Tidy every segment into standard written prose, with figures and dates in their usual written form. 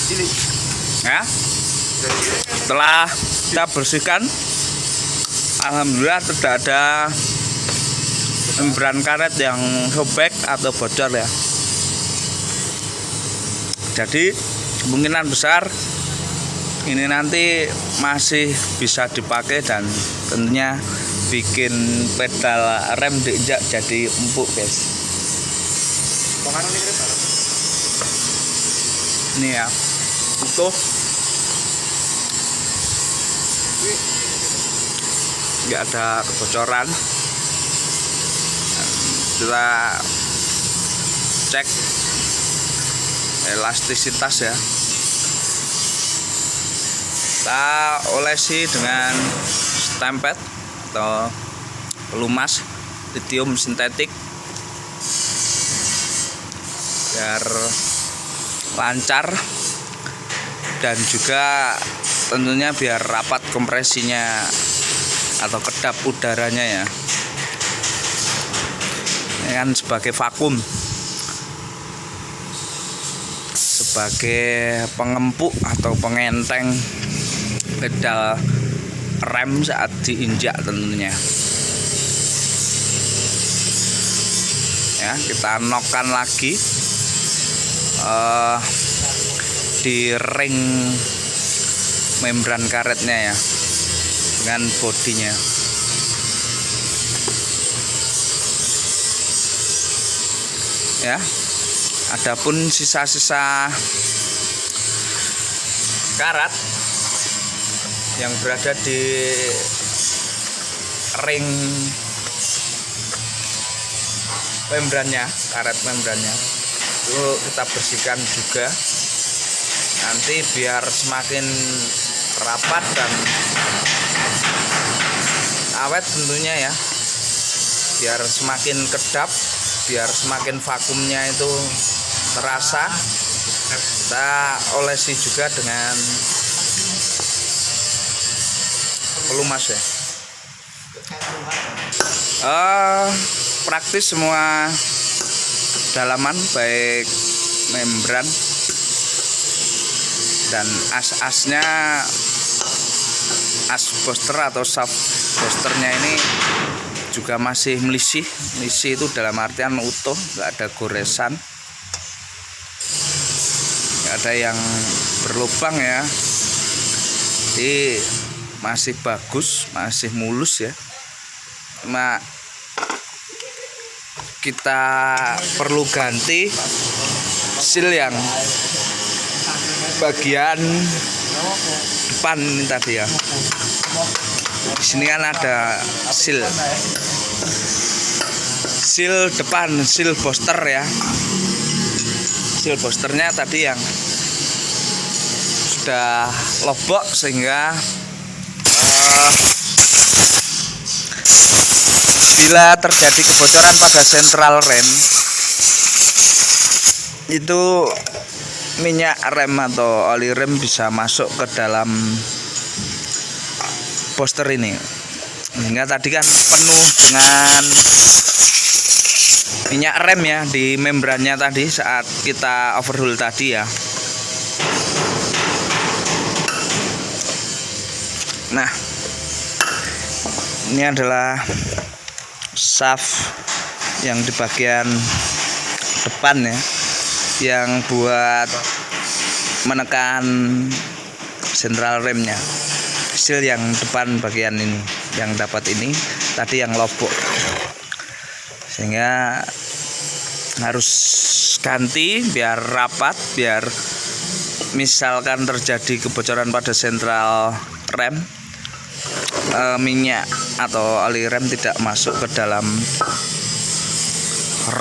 Ya, setelah kita bersihkan, alhamdulillah tidak ada membran karet yang sobek atau bocor ya. Jadi kemungkinan besar ini nanti masih bisa dipakai dan tentunya bikin pedal rem diinjak jadi empuk guys. Ini ya, utuh, nggak ada kebocoran. Kita cek elastisitas ya, kita olesi dengan stempet atau pelumas lithium sintetik biar lancar dan juga tentunya biar rapat kompresinya atau kedap udaranya ya. Ini kan sebagai vakum, sebagai pengempuk atau pengenteng pedal rem saat diinjak tentunya. Ya, kita nokkan lagi di ring membran karetnya ya dengan bodinya. Ya, adapun sisa-sisa karat yang berada di ring membrannya, karet membrannya itu kita bersihkan juga nanti biar semakin rapat dan awet tentunya ya, biar semakin kedap, biar semakin vakumnya itu terasa. Kita olesi juga dengan pelumas ya. Praktis semua dalaman baik membran dan as-asnya, as booster atau shaft boosternya ini juga masih melisih. Melisih itu dalam artian utuh, nggak ada goresan, nggak ada yang berlubang ya. Jadi masih bagus, masih mulus ya. Cuma kita perlu ganti seal yang bagian depan ini tadi ya. Di sini kan ada seal depan, seal booster ya. Seal boosternya tadi yang sudah lobok sehingga bila terjadi kebocoran pada sentral rem itu minyak rem atau oli rem bisa masuk ke dalam booster ini, sehingga tadi kan penuh dengan minyak rem ya di membrannya tadi saat kita overhaul tadi ya. Nah, ini adalah shaft yang di bagian depan ya, yang buat menekan sentral remnya. Seal yang depan bagian ini yang dapat ini tadi yang lobok, sehingga harus ganti biar rapat, biar misalkan terjadi kebocoran pada sentral rem, minyak atau oli rem tidak masuk ke dalam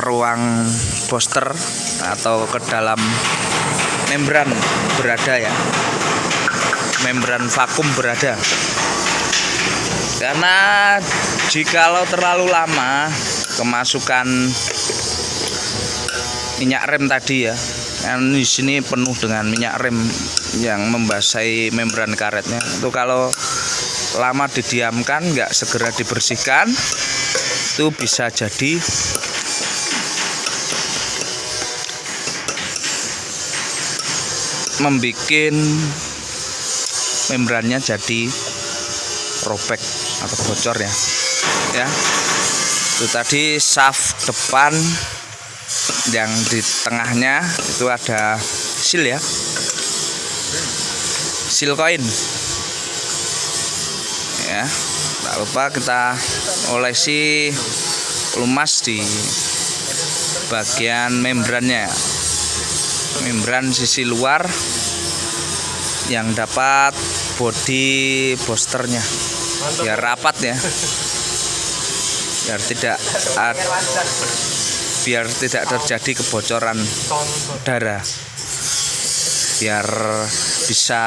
ruang booster atau ke dalam membran berada ya, membran vakum berada. Karena jikalau terlalu lama kemasukan minyak rem tadi ya, kan di sini penuh dengan minyak rem yang membasahi membran karetnya, itu kalau lama didiamkan nggak segera dibersihkan itu bisa jadi membuat membrannya jadi robek atau bocor ya. Itu tadi shaft depan, yang di tengahnya itu ada seal ya, seal koin ya. Tak lupa kita olesi lumas di bagian membrannya, membran sisi luar yang dapat body boosternya biar rapat ya, biar tidak terjadi kebocoran udara, biar bisa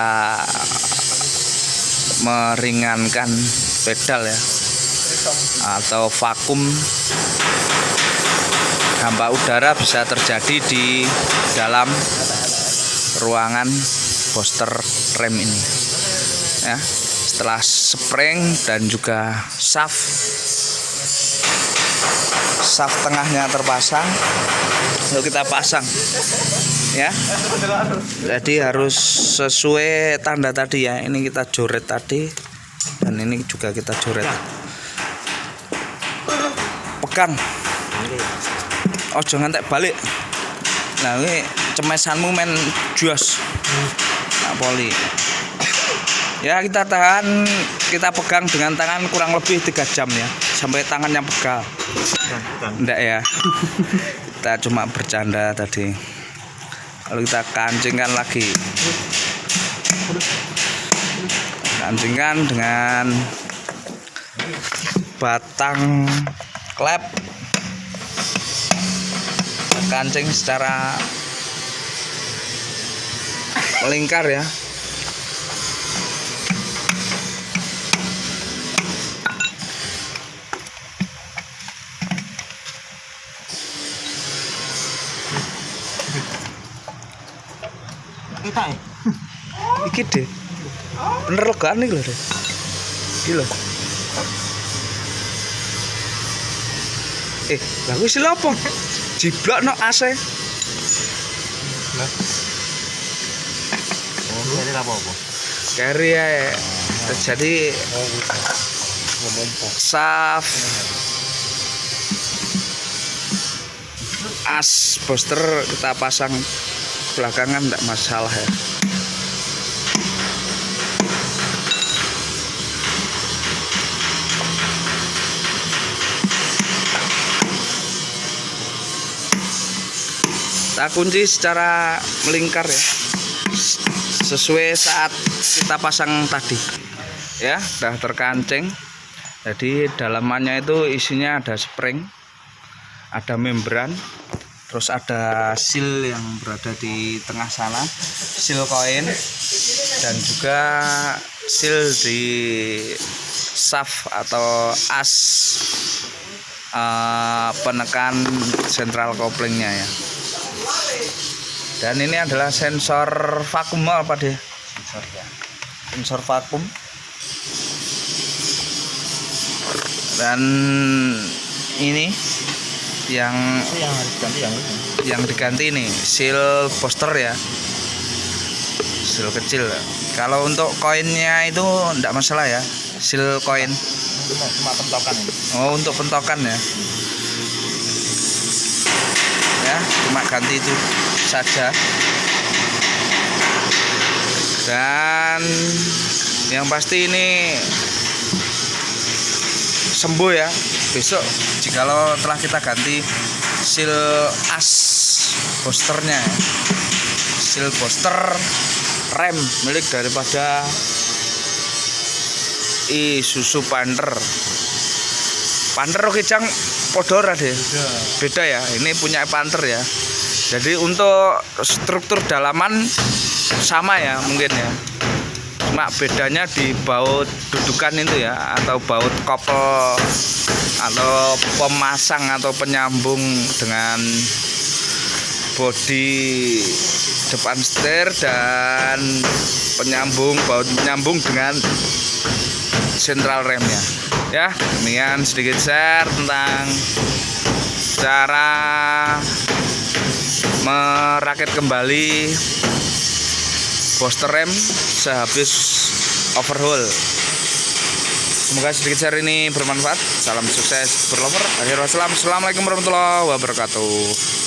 meringankan pedal ya, atau vakum, hampa udara bisa terjadi di dalam ruangan booster rem ini ya. Setelah spring dan juga shaft tengahnya terpasang, lalu kita pasang ya. Jadi harus sesuai tanda tadi ya. Ini kita joret tadi, dan ini juga kita joret. Pegang, oh jangan tak balik. Nah ini cemesanmu men jos, tak poli ya. Kita tahan, kita pegang dengan tangan kurang lebih 3 jam ya, sampai tangannya pegal. Enggak ya, kita cuma bercanda tadi. Lalu kita kancingkan lagi, kancingkan dengan batang klep, kancing secara melingkar ya. Kita Iki deh, bener legaan nih loh deh, gila. Lagu sih apa? Jiblok no AC. Jadi apa-apa? Carry ya. Jadi shaft as booster kita pasang belakangan enggak masalah ya. Kita kunci secara melingkar ya, sesuai saat kita pasang tadi ya. Udah terkancing. Jadi dalamannya itu isinya ada spring, ada membran, terus ada seal yang berada di tengah sana, seal koin, dan juga seal di shaft atau as penekan sentral koplingnya ya. Dan ini adalah sensor vakum apa deh? Sensor vakum. Dan ini yang harus ganti yang diganti ini seal booster ya, seal kecil. Kalau untuk koinnya itu enggak masalah ya, seal koin. cuma pentokan ini. Oh, untuk pentokan ya. Ya, cuma ganti itu saja. Dan yang pasti ini sembuh ya. Besok jikalau telah kita ganti seal as boosternya, seal booster rem milik daripada Isuzu Panther. Panther oke Cang, podo ora deh. Beda ya, ini punya Panther ya. Jadi untuk struktur dalaman sama ya mungkin ya. Cuma bedanya di baut dudukan itu ya, atau baut kopel atau pemasang atau penyambung dengan bodi depan setir dan baut penyambung dengan sentral remnya. Ya, demikian sedikit share tentang cara merakit kembali booster rem sehabis overhaul. Semoga sedikit share ini bermanfaat. Salam sukses berlover. Akhirul wassalam. Assalamualaikum warahmatullahi wabarakatuh.